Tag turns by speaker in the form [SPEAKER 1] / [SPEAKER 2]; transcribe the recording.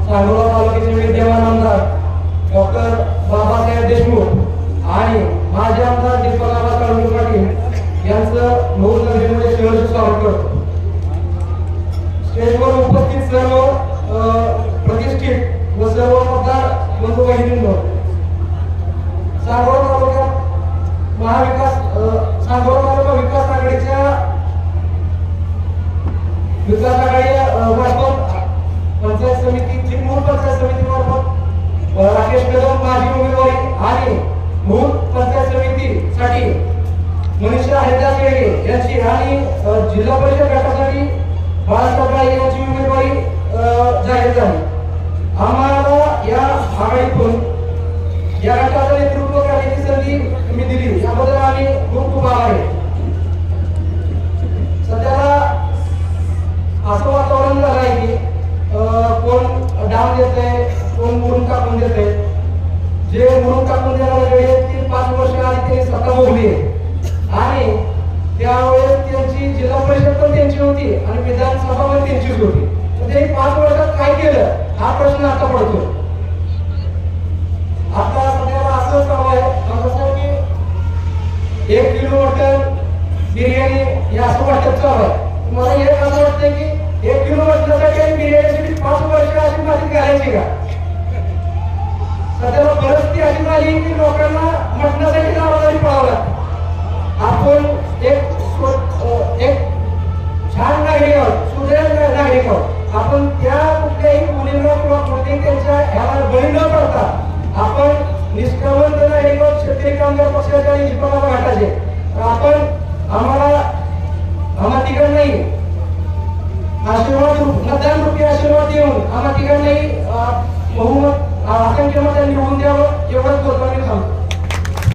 [SPEAKER 1] सांगोला तालुक्याचे विद्यमान आमदार डॉक्टर बाबासाहेब देशमुख आणि माजी आमदार दीपकराव काळुंके पाटील यांचं नवनगरीमध्ये सहर्ष स्वागत करतो। स्टेजवर उपस्थित सर्व प्रतिष्ठित व सर्व मतदार बंधू भगिनींनो, सांगोला तालुक्यात सांगोला तालुका विकास आघाडीच्या मार्फत पंचायत समिती चिमूर पंचायत समिती मार्फत राकेश कदम माजी उमेदवारी आणि मूळ पंचायत समितीसाठी मनीषा हरिदास येळे यांची आणि जिल्हा परिषद गटासाठी बाळासाहेब राळे यांची उमेदवारी जाहीर झाली। आम्हाला या आघाडीतून या गटाचं नेतृत्व करण्याची संधी तुम्ही दिली, याबद्दल आम्ही खूप आभारी आहे। सध्याला असं वातावरण झालं आहे की कोण डाव देतंय, कोण मुरुम टाकून देतंय। जे मुरुम टाकून देणारे वेळे ती 5 वर्ष आधी त्यांनी सत्ता भोगली आणि त्यावेळेस त्यांची जिल्हा परिषद पण त्यांची होती आणि विधानसभा पण त्यांचीच होती। तर त्यांनी 5 वर्षात काय केलं हा प्रश्न आता पडतो। आता सध्याला असं चालू आहे की 1 किलो मटन बिर्याणी या असं वाटत चालू आहे। मला हे असं वाटतं की 1 किलो मटणासाठी आणि बिर्याणीसाठी 5 वर्ष अशी माझी घालायची का? सध्याला परिस्थिती अशी झाली की लोकांना मटणासाठी गावाला पळावं लागतं। आपण एक छान नागरिक आहोत, सुदृढ नागरिक आहोत। आपण त्या कुठल्याही मुलींना किंवा कोणत्याही त्यांच्या ह्याला बळी न पडता आपण निष्ठावंत नागरिक आहोत, क्षेत्रीय कामगार पक्षाचे आणि दीपकराव घाटाचे। आम्हा तिघांनाही आशीर्वाद मतदान रूपी आशीर्वाद देऊन आम्हा तिघांनाही बहुमत असंख्य मतांनी निवडून द्यावं एवढंच बोलतो मी सांगतो।